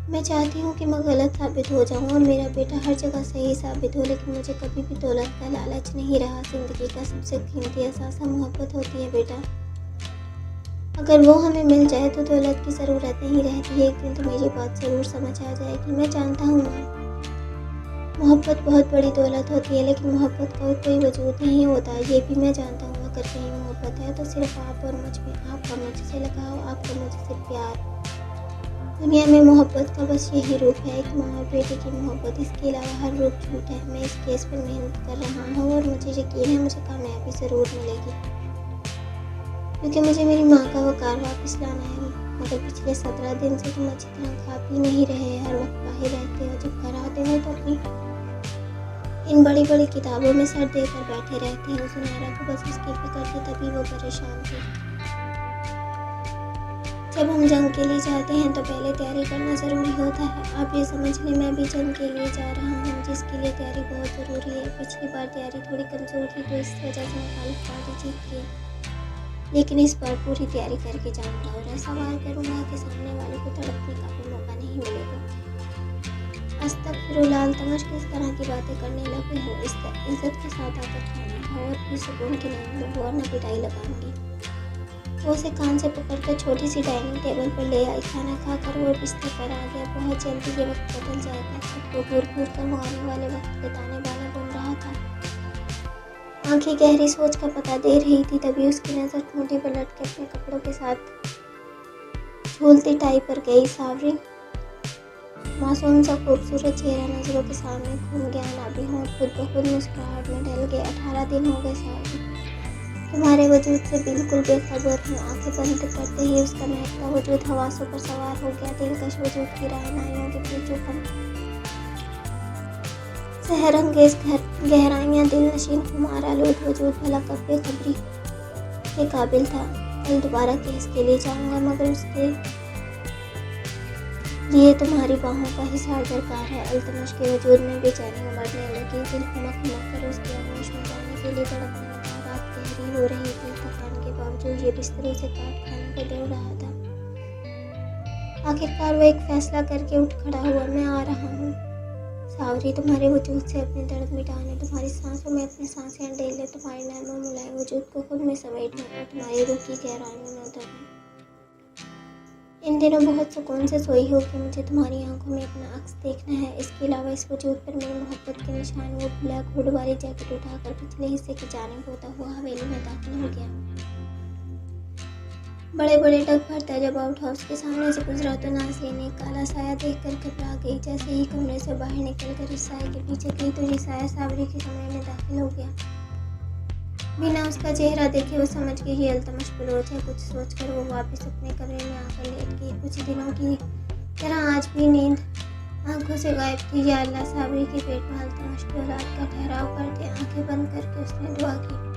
मैं चाहती हूँ कि मैं गलत साबित हो जाऊँ और मेरा बेटा हर जगह सही साबित हो, लेकिन मुझे कभी भी दौलत का लालच नहीं रहा। ज़िंदगी का सबसे कीमती असासा मोहब्बत होती है बेटा। अगर वो हमें मिल जाए तो दौलत की ज़रूरत नहीं रहती। एक दिन तो मेरी बात ज़रूर समझ आ जाएगी। मैं जानता हूँ माँ, मोहब्बत बहुत बड़ी दौलत होती है, लेकिन मोहब्बत का कोई वजूद नहीं होता। ये भी मैं जानता हूँ अगर कहीं मोहब्बत है तो सिर्फ आप और मुझ में, आपका मुझसे लगाव, आपका मुझसे प्यार। दुनिया में मोहब्बत का बस यही रूप है, एक माँ और बेटे की मोहब्बत। इसके अलावा हर रूप झूठ है। मैं इस केस पर मेहनत कर रहा हूँ और मुझे यकीन है मुझे कामयाबी ज़रूर मिलेगी, क्योंकि मुझे मेरी माँ का वकार वापस लाना है। मगर पिछले 17 दिन से तुम अच्छी तरह खा पी नहीं रहे, हर वक्त बाहर रहते हो। जब घर आते हो तो अपनी इन बड़ी बड़ी किताबों में सर देकर बैठे रहते हो। सुनहरा को बस इसकी फिक्र थी, तभी वो परेशान थी। जब हम जंग के लिए जाते हैं तो पहले तैयारी करना ज़रूरी होता है। आप ये समझ लें मैं भी जंग के लिए जा रहा हूँ, जिसके लिए तैयारी बहुत ज़रूरी है। पिछली बार तैयारी थोड़ी कमज़ोर थी तो इस वजह से मुखालिफ पार्टी जीत गई, लेकिन इस बार पूरी तैयारी करके जाऊँगा और ऐसा वार करूँगा कि सामने वाले को तड़पने का भी मौका नहीं मिलेगा। अस्तगफिरुल्लाह, अल्तमश किस तरह की बातें करने लगे हो? इज्जत के साथ आकर खाना खाओ और फिर सुकून की नींद लो, वरना पिटाई लगाऊंगी। वो उसे कान से पकड़कर छोटी सी डाइनिंग टेबल पर ले आई। खाना खाकर वो बिस्तर पर आ गया। बहुत जल्दी ये वक्त बदल जाएगा। सबको घूर घूर कर वो आने वाले वक्त बताने वाला बन रहा था। आंखें गहरी सोच का पता दे रही थी। तभी उसकी नज़र खूंटी पर लटके अपने कपड़ों के साथ झूलती टाई पर गई। सावरी मासूम सा खूबसूरत चेहरा नजरों के सामने घूम गया। नाभि होंठ खुद ब खुद मुस्कुराहट में ढल गए। 18 दिन हो गए सावरी, तुम्हारे वजूद से बिल्कुल बेखबर हूँ। आंखें बंद करते ही उसका महकता वजूद हवासों पर सवार हो गया। दिलकश वजूद की रहनाइयों के पीछे हम सहरंगेज गहराइयाँ, दिल नशीन खुमार आलूद वजूद भला कब बेखबरी के काबिल था। कल दोबारा केस के लिए जाऊँगा, मगर उसके लिए तुम्हारी बाहों का हिसार दरकार है। अल्तमश के वजूद में बेचैनी उमड़ने लगी। दिल हुमक कर उसके आगोश में जाने के लिए तड़पने लगा। रात गहरी हो रही थी। थकान के बावजूद ये बिस्तरों से काट खाने को दौड़ रहा था। आखिरकार वो एक फैसला करके उठ खड़ा हुआ। मैं आ रहा हूँ सावरी, तुम्हारे वजूद से अपने दर्द मिटाने, तुम्हारी सांसों में अपनी सांसें अंडेले, तुम्हारी नर्म और मुलायम वजूद को खुद में समेटने और तुम्हारी रूह की गहराइयों में उतरने। इन दिनों बहुत सुकून से सोई हो कि मुझे तुम्हारी आंखों में अपना अक्स देखना है। इसके अलावा इस वजूद पर मेरी मोहब्बत के निशान। वो ब्लैक हुड वाली जैकेट उठाकर पिछले हिस्से की जानिब होता हुआ हवेली में दाखिल हो गया। बड़े बड़े टक भरता जब आउट हाउस के सामने से गुजरा तो नाज़िया ने काला साया देखकर घबरा गई। जैसे ही कमरे से बाहर निकलकर इस साये के पीछे गई तो ये साया सावरी के कमरे में दाखिल हो गया। बिना उसका चेहरा देखे वो समझ गई ये अल्तमश बलोच है। कुछ सोचकर वो वापस अपने कमरे में आकर लेट गई। कुछ दिनों की तरह आज भी नींद आंखों से गायब थी। या अल्लाह, सावरी के पेट में अल्तमश की औलाद का ठहराव कर दे। आंखें बंद करके उसने दुआ की।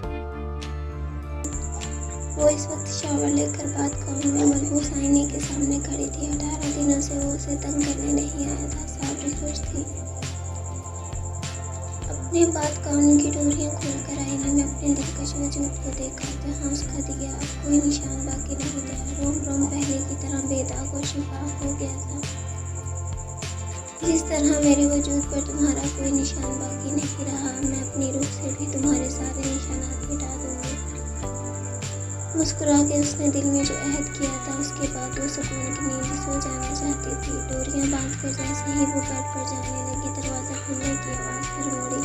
वो इस वक्त शावर लेकर बात काउन में मलबूस आईने के सामने खड़ी थी। 18 दिनों से वो उसे तंग करने नहीं आया था। सावरी खुश थी। अपने बात कानून की डोरियां खोलकर आईने में अपने दिलकश वजूद को देखा। जहाँ उसका दिया अब कोई निशान बाकी नहीं था। रोम रोम पहले की तरह बेदाग और शिफाफ हो गया था। जिस तरह मेरे वजूद पर तुम्हारा कोई निशान बाकी नहीं रहा, मैं अपनी रूह से भी तुम्हारे सारे निशानात मिटा दूंगी। मुस्कुरा के उसने दिल में जो अहद किया था, उसके बाद वो सुकून की नींद सो जाना चाहती थी। डोरियां बांधकर जैसे ही वो बेड पर जाने लगी, दरवाज़ा खुलने की आवाज़ पर मुड़ी,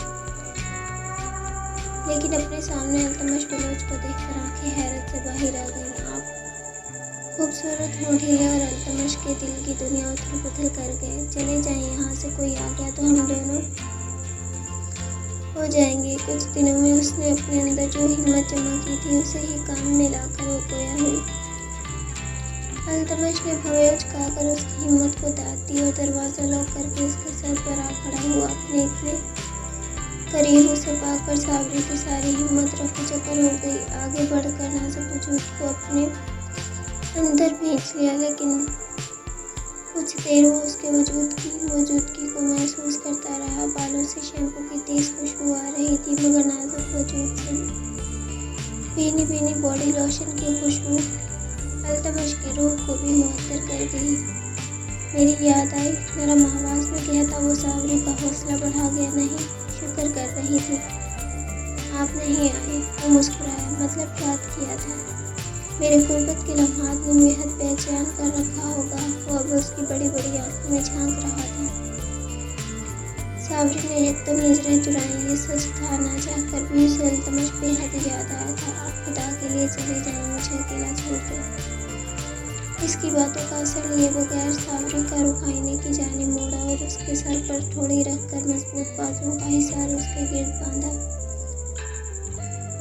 लेकिन अपने सामने अल्तमश बलोच को देखकर आंखें हैरत से बाहर आ गईं। आप खूबसूरत होंठ हिले और अल्तमश के दिल की दुनिया उथल पुथल कर गए। चले जाएं यहाँ से, कोई आ गया तो हम दोनों हो जाएंगे। कुछ दिनों में उसने अपने अंदर जो हिम्मत जमा की थी उसे ही काम में लाकर वो गोया हुई। अल्तमश ने भवें उचकाकर उसकी हिम्मत को दाद दी और दरवाज़ा लॉक करके उसके सर पर आ खड़ा हुआ। अपने इतने करीब उसे पाकर सावरी की सारी हिम्मत रफू चक्कर हो गई। आगे बढ़कर नाजुक वजूद को अपने अंदर भींच लिया, लेकिन कुछ देर वो उसके मौजूदगी को महसूस करता रहा। बालों से शैम्पू की तेज़ खुशबू आ रही थी, मगर नाजुक वजूद से भीनी भीनी बॉडी लोशन की खुशबू अल्तमश की रूह को भी मुअत्तर कर गई। मेरी याद आई, नरम आवाज़ में कहता वो सावरी का हौसला बढ़ा गया। नहीं, शुक्र कर रही थी आप नहीं आए। वो मुस्कुराया। मतलब याद किया था। मेरे गुर्बत के लम्हात ने बेहद बेचैन कर रखा होगा। वो अब उसकी बड़ी बड़ी आंखों में झांक रहा था। सावरी ने एकदम नजरें चुराई। ये सच था, ना चाहकर भी उसे अल्तमश बेहद याद आया था। आप खुदा के लिए चले जाएं, मुझे अकेला छोड़ दो। इसकी बातों का असर लिए बगैर सावरी का रुख आईने की जानिब मोड़ा और उसके सर पर थोड़ी रखकर मजबूत बाजुओं का हिसार उसके गिर्द बांधा।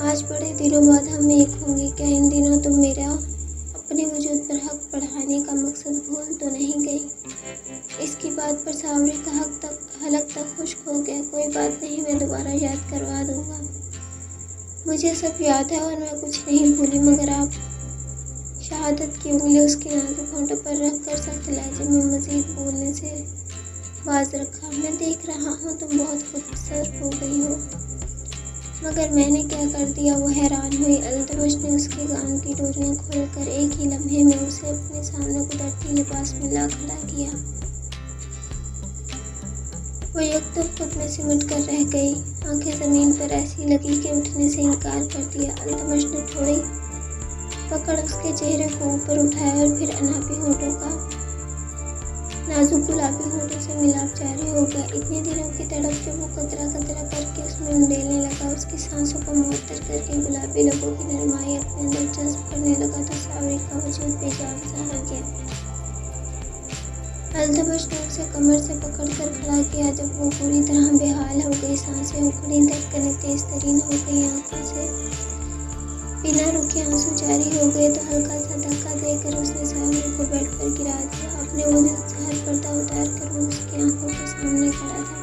आज बड़े दिनों बाद हम एक होंगे। क्या इन दिनों तुम मेरा अपने वजूद पर हक बढ़ाने का मकसद भूल तो नहीं गई? इसकी बात पर सावरी का हलक तक खुश्क हो गया। कोई बात नहीं, मैं दोबारा याद करवा दूंगा। मुझे सब याद है और मैं कुछ नहीं भूली, मगर आप शहादत की उंगली उसके नाजुक होंठों पर रखकर सख्त लहजे में मजीद बोलने से बाज रखा। मैं देख रहा हूँ तुम बहुत खुदसर हो गई हो, मगर मैंने क्या कर दिया? वो हैरान हुई। अल्तमश ने उसके गाउन की डोरियां खोलकर एक ही लम्हे में उसे अपने सामने कुदरती लिबास में ला खड़ा किया। वो यकदम खुद में सिमट कर रह गई। आंखें ज़मीन पर ऐसी लगी कि उठने से इनकार कर दिया। अल्तमश ने थोड़ी पकड़ उसके चेहरे को ऊपर उठाया और फिर अनापी होठों का नाजुक गुलाबी होठों से मिलाप जारी हो गया। इतने दिनों की तड़प जो वो कतरा कतरा करके उसमें उंडेलने लगा, उसकी सांसों को मुअत्तर करके गुलाबी लबों की नरमाई अपने अंदर जज्ब करने लगा तो सावरी का वजूद बेजान सा हो गया। अल्तमश ने उसे कमर से पकड़कर खड़ा किया। जब वो पूरी तरह बेहाल हो गई, सांसें उखड़ी, धड़कनें तेज तरीन हो गई, आंखों से बिना रुके आंसू जारी हो गए तो हल्का सा धक्का देकर उसने सावरी को बेड पर गिरा दिया। अपने वजूद से हर पर्दा उतार कर वो उसकी आंखों के सामने खड़ा था।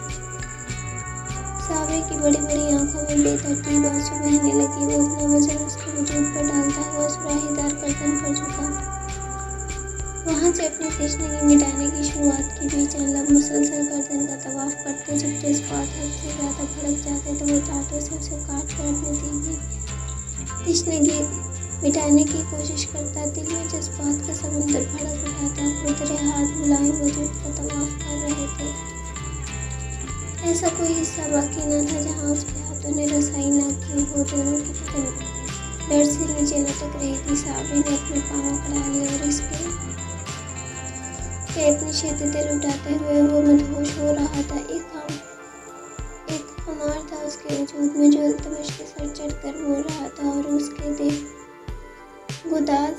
सावरी की बड़ी बड़ी आंखों में बेतरतीब आंसू बहने लगी। वो अपना वजन उसके वजूद पर डालता हुआ सुराहीदार गर्दन पर झुका। वहाँ से अपनी तशनगी मिटाने की शुरुआत की। बेचैन लब मुसलसल गर्दन का तवाफ करते, जब जज्बात हद से ज़्यादा भड़क जाते तो वो दांतों से उसे काट कर अपनी तीखी तशनगी मिटाने की कोशिश करता। दिल में जज्बात का समुंदर भड़क उठा था। खुरदरे हाथ मुलायम वजूद का तवाफ कर रहे थे। ऐसा कोई हिस्सा बाकी न था जहाँ उसके हाथों ने रसाई न की हो। दोनों की बदन बेड से नीचे लटक रही थी। सावरी ने अपने पाँव अकड़ा लिए और इसके अपनी शिद्दतें लुटाते हुए वो मदहोश हो रहा था। एक खुमार था उसके वजूद में जो अल्तमश के सर चढ़कर बोल रहा था और उसके देह गुदाज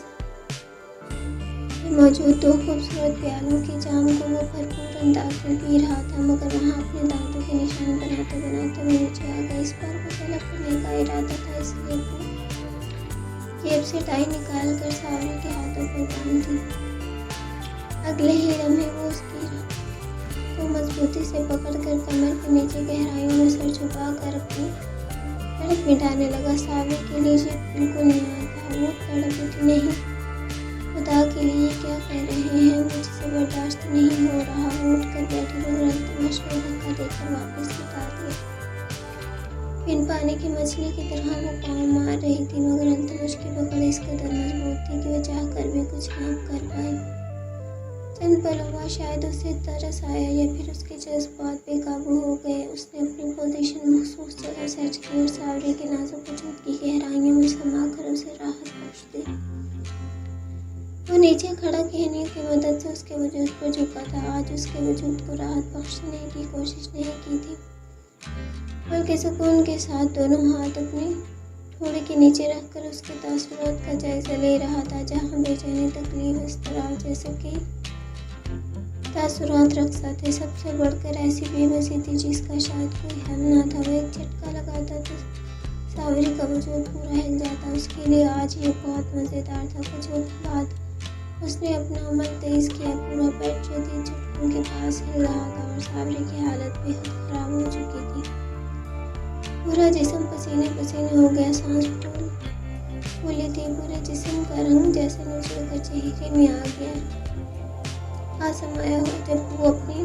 में मौजूद दो खूबसूरत प्यालों की जाम को वो भरपूर अंदाज में पी रहा था। मगर वहाँ अपने दांतों के निशान बनाते बनाते वो नीचे आ गया। इस बार वो तलब करने का इरादा था, इसलिए अपनी जेब से टाई निकाल कर सावरी के हाथों पर बांध दी। अगले ही लम्हे वो उसकी को मजबूती से पकड़कर कमर के नीचे गहराइयों में सर छुपा कर अपनी तड़प मिटाने लगा। सावरी के लिए ये बिल्कुल नया था। वो तड़प उठी, नहीं खुदा के लिए क्या कह रहे हैं, मुझसे बर्दाश्त नहीं हो रहा। वो उठकर बैठी मगर अल्तमश ने धक्का देकर वापस लौटा दिया। बिन पानी की मछली की तरह वो पाँव मार रही थी मगर अल्तमश की पकड़ इस कदर मजबूत थी कि वह चाह कर भी कुछ न कर पाई। चंद पलों बाद शायद उसे तरस आया या फिर उसके जज्बात बेकाबू हो गए। उसने अपनी पोजीशन महसूस जगह सर्च की और सावरी के नाजुक वजूद की गहराइयों में समा कर उसे राहत बख्श दी। वो नीचे खड़ा कहने की मदद से उसके वजूद पर झुका था। आज उसके वजूद को राहत बख्शने की कोशिश नहीं की थी, बल्कि सुकून के साथ दोनों हाथ अपने ठोड़ी के नीचे रखकर उसके तासुरात का जायजा ले रहा था। जहाँ बेचैनी, तकलीफ, इज़्तिराब जैसे कि तासुरात रक्सा थे, सबसे बढ़कर ऐसी बेबसी थी जिसका शायद कोई हल ना था। वो एक झटका लगाता तो सावरी का वजूद पूरा हिल जाता। उसके लिए आज ये बहुत मज़ेदार था। कुछ वक्त बाद उसने अपना अमल तेज़ किया। पूरा बेड शदीद झटकों के पास हिल रहा था और सावरी की हालत बेहद ख़राब हो चुकी थी। पूरा जिस्म पसीने पसीने हो गया, सांस फूली थी। पूरे जिस्म का रंग जैसे नूचल कर चेहरे में आ गया। आसमाया हो जब वो अपनी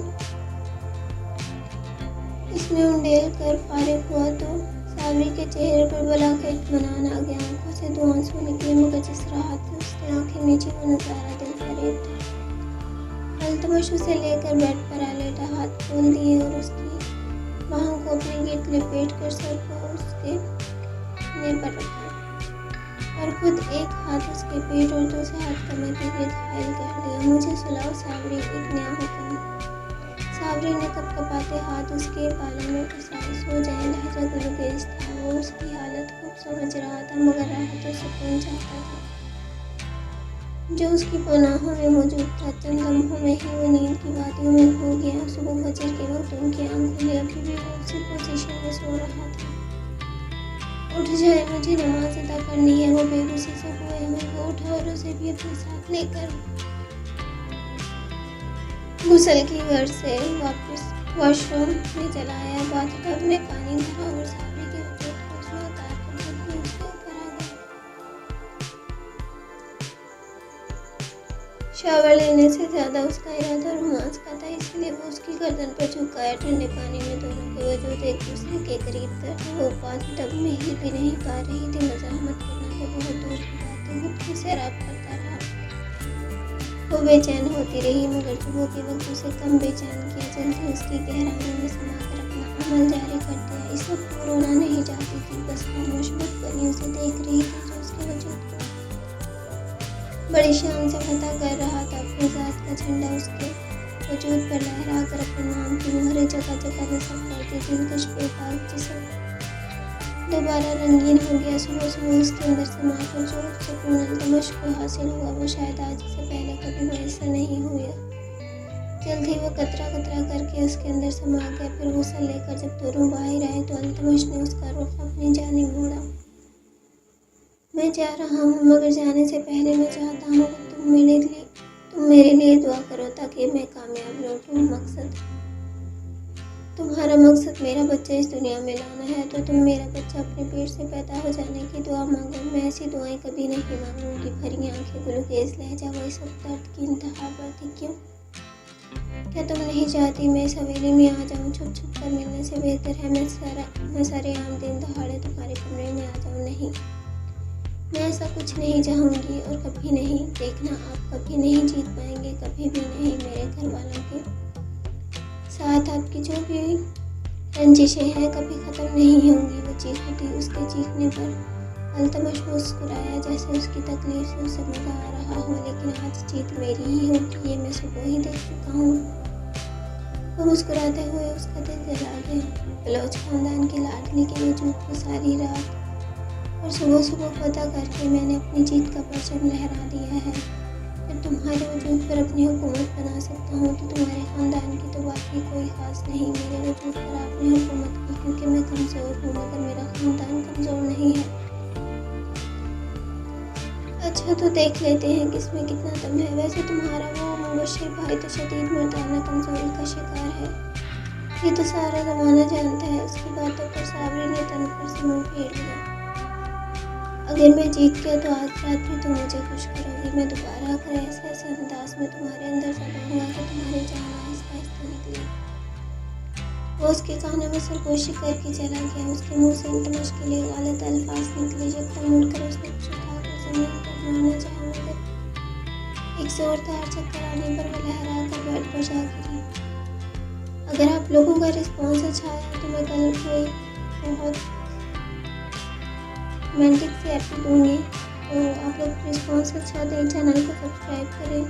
इसमें उंडेल कर फारिग हुआ तो सावरी के चेहरे पर बला का इत्मीनान आ गया। आंखों से दो आंसू निकले मगर जिस राहत से उसने आंखें मीची वो नज़ारा दिल फरेब था। अल्तमश उसे लेकर बेड पर आ लेटा, हाथ खोल दिए और उसकी बाहों को अपने गिर्द लपेट कर सर को उसके सीने पर रखा और खुद एक हाथ उसके पेट और दूसरा हाथ कमर के गिर्द हायल कर लिया। मुझे सुलाओ सावरी, एक नया हुक्म। सावरी ने कपकपाते हाथ उसके बालों में फंसाए। सो जाए, लहजा गुलगुज़ था। वो उसकी हालत खूब समझ रहा था मगर राहत और सुकून चाहता था जो उसकी पनाहों में मौजूद था। चंद लम्हों में ही वो नींद की वादियों में खो गया। सुबह फजर के वक्त उनकी आँख खुली, अभी भी वो उसी पोजीशन में सो रहा था। उठ जाए, मुझे नमाज अदा करनी है। वो बेबसी से हुए हुए वो उठा और उसे भी अपने साथ लेकर गुसल की घर से वापस वॉशरूम में चला आया। बाथटब में पानी भरा और सावरी के वजूद को उसमें उतार कर खुद भी उसके ऊपर आ गया। शावर लेने से ज़्यादा उसका इरादा रोमांस का था, इसलिए वो उसकी गर्दन पर झुकाया। ठंडे पानी में दोनों के वजूद एक दूसरे के करीब थे। वो बाथटब में हिल भी नहीं पा रही थी। मज़ाहमत करना तो बहुत दूर की बात है। खुद की सैराब करता रहा। वो बेचैन होती रही मगर सुबह के वक्त उसे कम बेचैन किया। जल्दी उसकी गहराइयों में समाकर अपना अमल जारी कर दिया। इस वक्त वो रोना नहीं चाहती थी, बस खामोश बनी उसे देख रही थी जो उसके वजूद को बड़ी शान से फतह कर रहा था। अपनी ज़ात का झंडा उसके वजूद पर लहरा कर अपने नाम की मोहरें जगह जगह नस्ल करती। दिलकश बेबाक जिस्म दोबारा रंगीन हो गया। सुबह सुबह उसके अंदर समाकर जो सुकून अल्तमश को हासिल हुआ वो शायद आज से पहले कभी मैसर नहीं हुआ। जल्द ही वो कतरा कतरा करके उसके अंदर समा गया। फिर गुस्सा लेकर जब दोनों बाहर आए तो अल्तमश ने उसका रुख अपनी जानिब मोड़ा। मैं जा रहा हूँ, मगर जाने से पहले मैं चाहता हूँ कि तुम मेरे लिए दुआ करो ताकि मैं कामयाब लौटूँ। तुम्हारा मकसद मेरा बच्चा इस दुनिया में लाना है तो तुम मेरा बच्चा अपने पेट से पैदा हो जाने की दुआ मांगो। मैं ऐसी दुआएं कभी नहीं मांगूंगी। भरी आंखें, गुलगेज लहजा, वो इस वक्त दर्द की इंतहा पर थी। क्यों? क्या तुम नहीं चाहती मैं इस हवेली में आ जाऊं? छुप छुप कर मिलने से बेहतर है मैं सरेआम दिन दहाड़े तुम्हारे कमरे में आ जाऊं। नहीं, मैं ऐसा कुछ नहीं चाहूँगी और कभी नहीं। देखना, आप कभी नहीं जीत पाएंगे, कभी भी नहीं। मेरे घर वालों के साथ आपकी जो भी रंजिशें हैं कभी ख़त्म नहीं होंगी। वो चीख उठी। उसके चीखने पर अल्तमश मुस्कुराया जैसे उसकी तकलीफ से उसे मज़ा आ रहा हो। लेकिन आज जीत मेरी ही होगी, ये मैं सुबह ही देख चुका हूँ। वो मुस्कुराते हुए उसका दिल जला गया। बलोच खानदान की लाडली के वजूद को सारी रात और सुबह सुबह पता करके मैंने अपनी जीत का परचम लहरा दिया है। जब तुम्हारे वजूद पर अपनी हुकूमत बना सकता हूँ तो तुम्हारे ख़ानदान की तो बात ही कोई ख़ास नहीं। मेरे वजूद पर आपने हुकूमत की क्योंकि मैं कमज़ोर हूँ, मगर मेरा ख़ानदान कमज़ोर नहीं है। अच्छा, तो देख लेते हैं किसमें कितना दम है। वैसे तुम्हारा वो मुबश्शिर भाई तो शदीद मर्दाना कमज़ोरी का शिकार है, ये तो सारा ज़माना जानता है। उसकी बातों पर साबरी ने तन पर से मुँह फेर लिया। अगर मैं जीत गया तो आज रात भी तुम मुझे खुश करोगी। मैं दोबारा आकर ऐसे अंदाज में तुम्हारे अंदर दबाऊंगा कि तुम्हारी जान आहिस्ता आहिस्ता निकले। वो उसके कानों में सरगोशी करके चला गया। उसके मुंह से अल्तमश के लिए गलत अल्फाज निकले। यकदम मुड़कर उसने कुछ उठाकर ज़मीन पर मारना चाहा, मगर एक ज़ोरदार चक्कर आने पर वो लहरा कर बेड पर जा गिरी। अगर आप लोगों का रिस्पॉन्स अच्छा आया तो मैं कल को एक बहुत रोमांटिक से एपिसोड दूँगी। तो आप लोग रिस्पॉन्स अच्छा दें, चैनल को सब्सक्राइब करें।